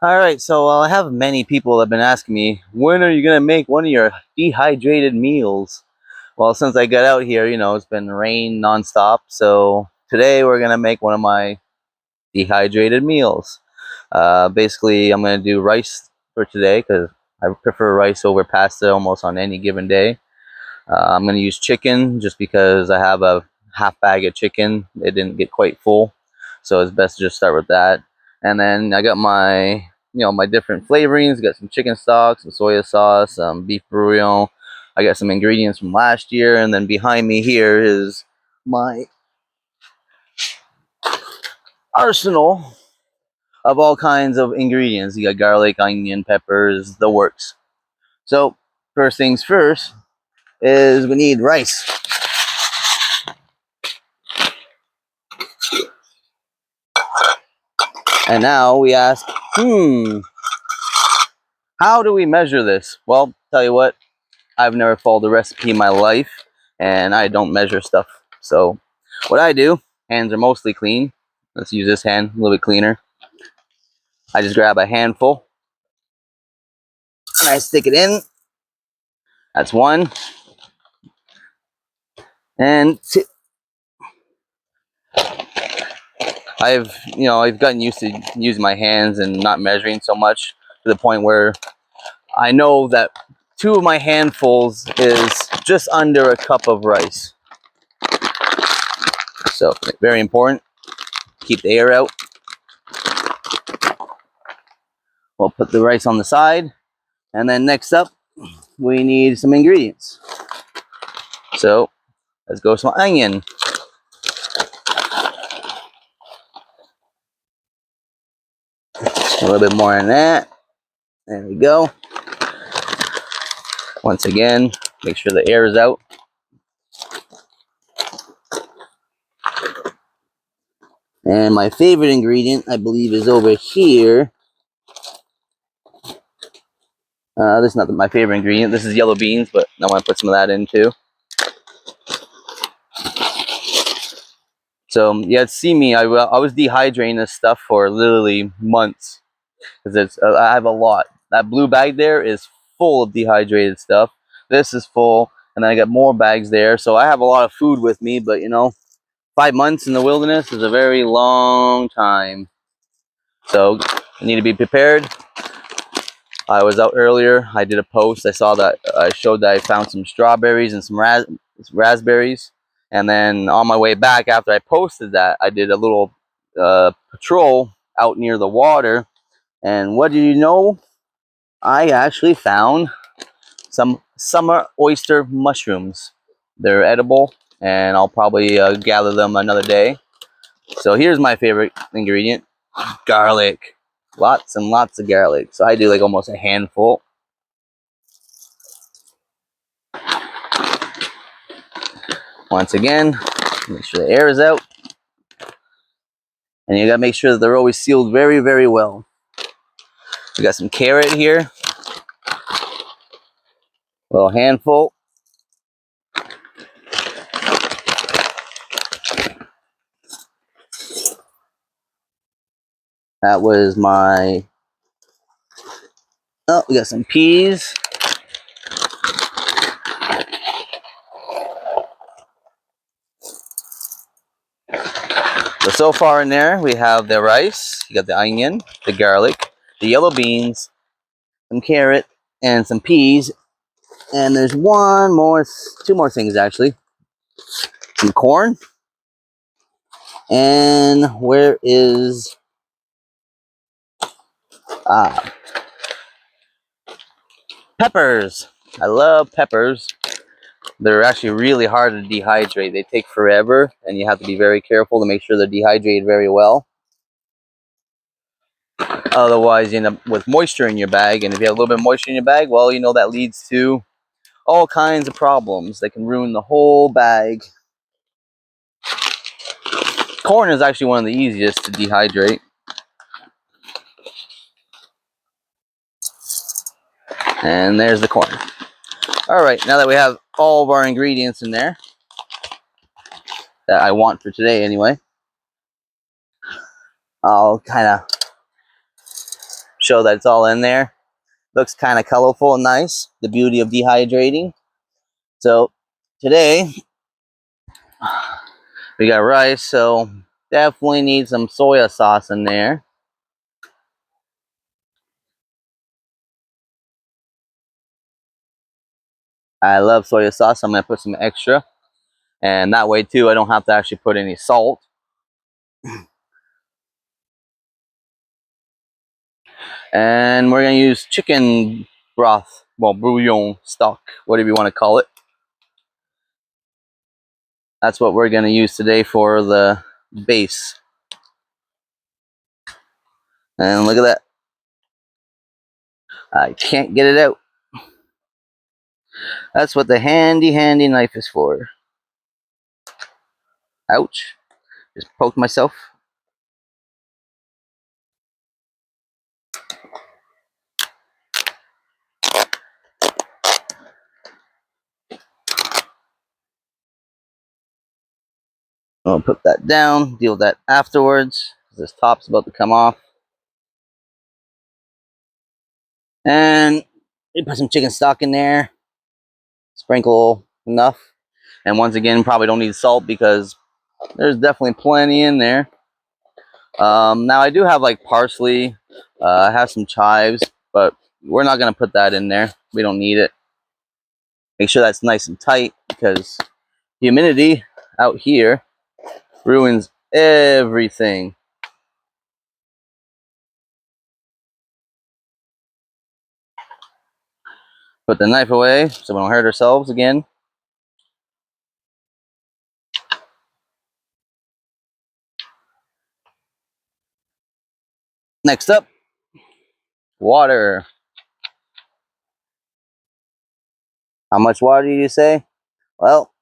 All right, so I have many people that have been asking me, when are you gonna make one of your dehydrated meals? Well, since I got out here, it's been rain nonstop. So today we're gonna make one of my dehydrated meals. Basically, I'm gonna do rice for today because I prefer rice over pasta almost on any given day. I'm gonna use chicken just because I have a half bag of chicken. It didn't get quite full, so it's best to just start with that. And then I got my different flavorings. Got some chicken stock, some soy sauce, some beef bouillon. I got some ingredients from last year, and then behind me here is my arsenal of all kinds of ingredients. You got garlic, onion, peppers, the works. So first things first is we need rice. And now we ask, how do we measure this? Well, tell you what, I've never followed a recipe in my life, and I don't measure stuff. So what I do, hands are mostly clean. Let's use this hand, a little bit cleaner. I just grab a handful, and I stick it in. That's one. And I've gotten used to using my hands and not measuring so much to the point where I know that two of my handfuls is just under a cup of rice. So very important. Keep the air out. We'll put the rice on the side, and then next up we need some ingredients. So let's go some onion. A little bit more than that. There we go. Once again, make sure the air is out. And my favorite ingredient, I believe, is over here. This is not my favorite ingredient. This is yellow beans, but I want to put some of that in too. So yeah, see me. I was dehydrating this stuff for literally months because I have a lot. That blue bag there is full of dehydrated stuff. This is full, and then I got more bags there. So I have a lot of food with me, but 5 months in the wilderness is a very long time. So I need to be prepared. I was out earlier. I did a post. I saw that I showed that I found some strawberries and some raspberries. And then on my way back, after I posted that, I did a little patrol out near the water. And what do you know? I actually found some summer oyster mushrooms. They're edible, and I'll probably gather them another day. So here's my favorite ingredient: garlic. Lots and lots of garlic. So I do like almost a handful. Once again, make sure the air is out. And you gotta make sure that they're always sealed very, very well. We got some carrot here. A little handful. That was my... Oh, we got some peas. So far in there, we have the rice. You got the onion, the garlic, the yellow beans, some carrot, and some peas. And there's two more things actually. Some corn. And where is... peppers. I love peppers. They're actually really hard to dehydrate. They take forever, and you have to be very careful to make sure they're dehydrated very well. Otherwise, you end up with moisture in your bag, and if you have a little bit of moisture in your bag, well, that leads to all kinds of problems that can ruin the whole bag. Corn is actually one of the easiest to dehydrate. And there's the corn. All right, now that we have all of our ingredients in there, that I want for today anyway, I'll kind of show that it's all in there. Looks kind of colorful and nice. The beauty of dehydrating. So today we got rice, so definitely need some soya sauce in there. I love soya sauce. I'm gonna put some extra, and that way too I don't have to actually put any salt. And we're gonna use chicken broth, well, bouillon stock, whatever you want to call it. That's what we're gonna use today for the base. And look at that. I can't get it out. That's what the handy knife is for. Ouch. Just poked myself. I'll put that down, deal with that afterwards. This top's about to come off. And you put some chicken stock in there. Sprinkle enough. And once again, probably don't need salt because there's definitely plenty in there. Now I do have like parsley. I have some chives, but we're not going to put that in there. We don't need it. Make sure that's nice and tight because humidity out here ruins everything. Put the knife away so we don't hurt ourselves again. Next up, water. How much water do you say? Well,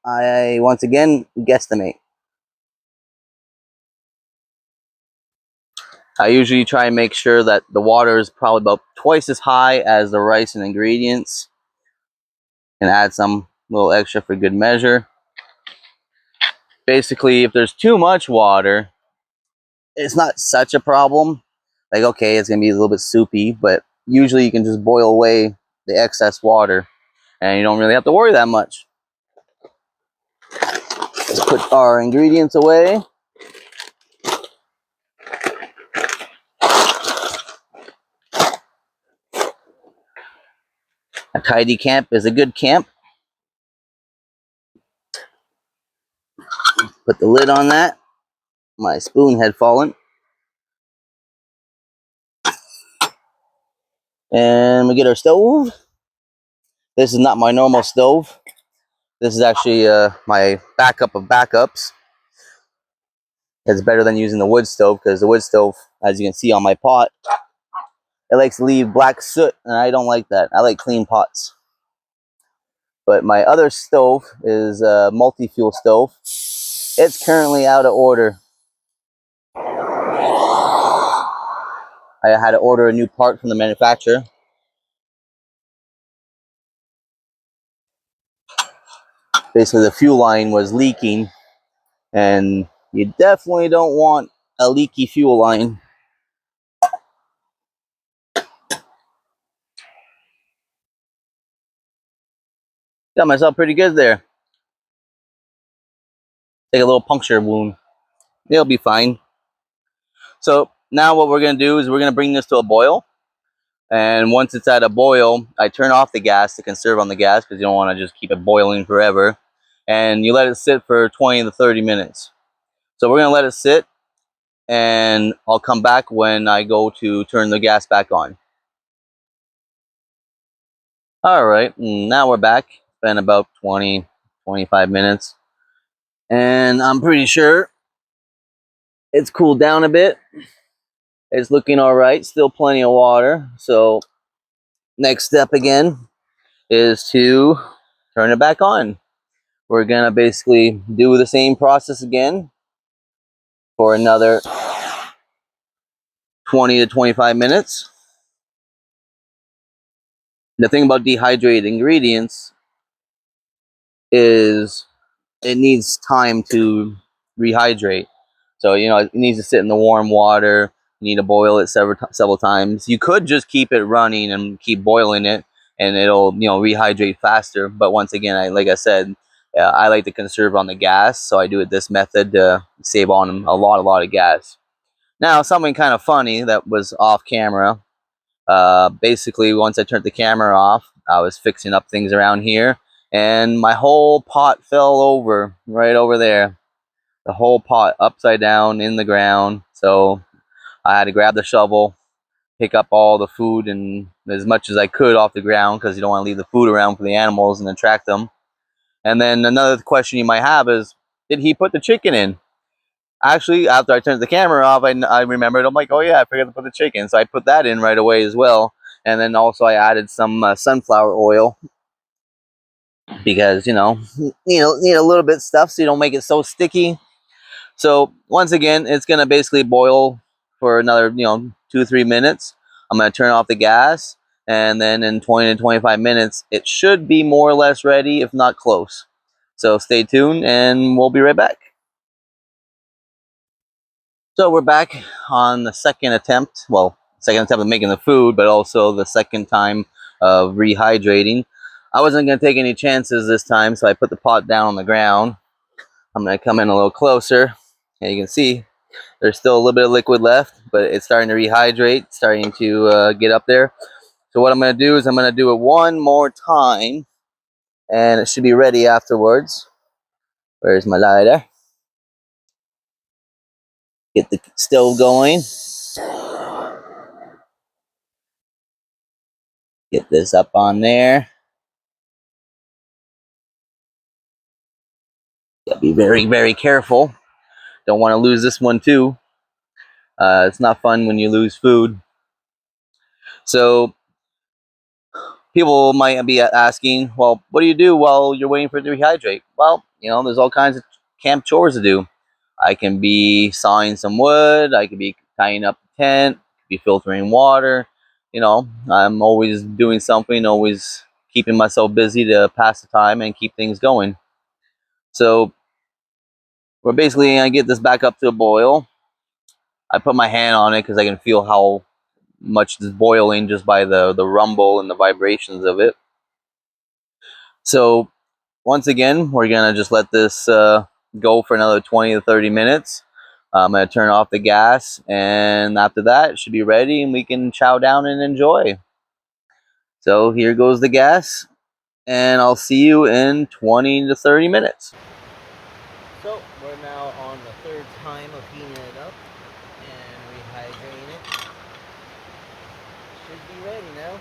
I once again guesstimate. I usually try and make sure that the water is probably about twice as high as the rice and ingredients, and add some little extra for good measure. Basically, if there's too much water, it's not such a problem. Like, okay, it's gonna be a little bit soupy, but usually you can just boil away the excess water and you don't really have to worry that much. Let's put our ingredients away. A tidy camp is a good camp. Put the lid on that. My spoon had fallen. And we get our stove. This is not my normal stove. This is actually my backup of backups. It's better than using the wood stove because the wood stove, as you can see on my pot, it likes to leave black soot, and I don't like that. I like clean pots. But my other stove is a multi-fuel stove. It's currently out of order. I had to order a new part from the manufacturer. Basically, the fuel line was leaking, and you definitely don't want a leaky fuel line. Got myself pretty good there. Take a little puncture wound. It'll be fine. So now what we're going to do is we're going to bring this to a boil. And once it's at a boil, I turn off the gas to conserve on the gas because you don't want to just keep it boiling forever. And you let it sit for 20 to 30 minutes. So we're going to let it sit, and I'll come back when I go to turn the gas back on. All right, now we're back. It's been about 20, 25 minutes. And I'm pretty sure it's cooled down a bit. It's looking all right. Still plenty of water. So next step again is to turn it back on. We're going to basically do the same process again for another 20 to 25 minutes. The thing about dehydrated ingredients is it needs time to rehydrate. So, you know, it needs to sit in the warm water. You need to boil it several times. You could just keep it running and keep boiling it, and it'll rehydrate faster. But once again, like I said, I like to conserve on the gas, so I do it this method to save on a lot of gas. Now, something kind of funny that was off camera. Basically, once I turned the camera off, I was fixing up things around here, and my whole pot fell over right over there. The whole pot upside down in the ground. So I had to grab the shovel, pick up all the food and as much as I could off the ground, because you don't want to leave the food around for the animals and attract them. And then another question you might have is, did he put the chicken in? Actually, after I turned the camera off, I remembered. I'm like, oh yeah, I forgot to put the chicken, so I put that in right away as well. And then also I added some sunflower oil, because need a little bit of stuff so you don't make it so sticky. So once again, it's gonna basically boil for another 2 or 3 minutes. I'm gonna turn off the gas, and then in 20 to 25 minutes, it should be more or less ready, if not close. So stay tuned, and we'll be right back. So we're back on the second attempt. Well, second attempt of making the food, but also the second time of rehydrating. I wasn't gonna take any chances this time, so I put the pot down on the ground. I'm gonna come in a little closer, and you can see there's still a little bit of liquid left, but it's starting to rehydrate, starting to get up there. So what I'm going to do is I'm going to do it one more time, and it should be ready afterwards. Where's my lighter? Get the stove going. Get this up on there. Gotta be very careful. Don't want to lose this one too. It's not fun when you lose food. So people might be asking, well, what do you do while you're waiting for it to rehydrate? Well, there's all kinds of camp chores to do. I can be sawing some wood. I could be tying up a tent. Be filtering water. I'm always doing something. Always keeping myself busy to pass the time and keep things going. So we're basically gonna get this back up to a boil. I put my hand on it because I can feel how much it's boiling just by the rumble and the vibrations of it. So once again, we're gonna just let this go for another 20 to 30 minutes. I'm gonna turn off the gas, and after that, it should be ready, and we can chow down and enjoy. So here goes the gas, and I'll see you in 20 to 30 minutes. So we're now on the third time of heating it up and rehydrating it. Should be ready now.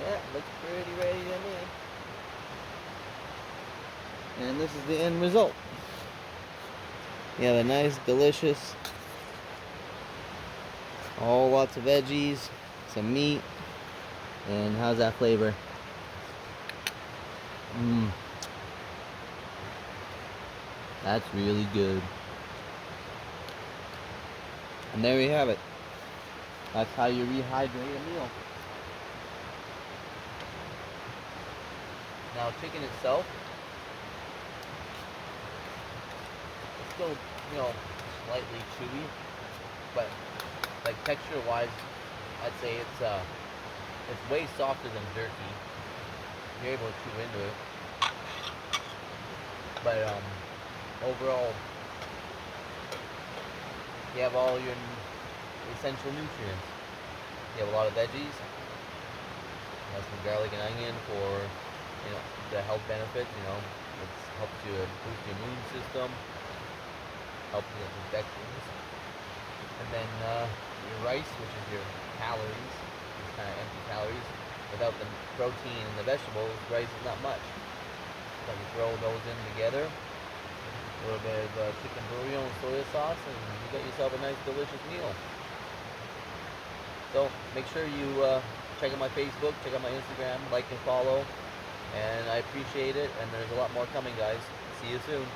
Yeah, looks pretty ready to me. And this is the end result. You have a nice, delicious, lots of veggies, some meat, and how's that flavor? That's really good. And there you have it. That's how you rehydrate a meal. Now, chicken itself, it's still, slightly chewy, but like texture-wise, I'd say it's way softer than jerky. You're able to chew into it, but overall, you have all your essential nutrients. You have a lot of veggies. You have some garlic and onion for the health benefits. It helps you boost your immune system, helps against infections, and then your rice, which is your calories, these kind of empty calories. Without the protein and the vegetables, rice is not much. So you throw those in together, a little bit of chicken bouillon and soy sauce, and you got yourself a nice, delicious meal. So make sure you check out my Facebook, check out my Instagram, like and follow, and I appreciate it. And there's a lot more coming, guys. See you soon.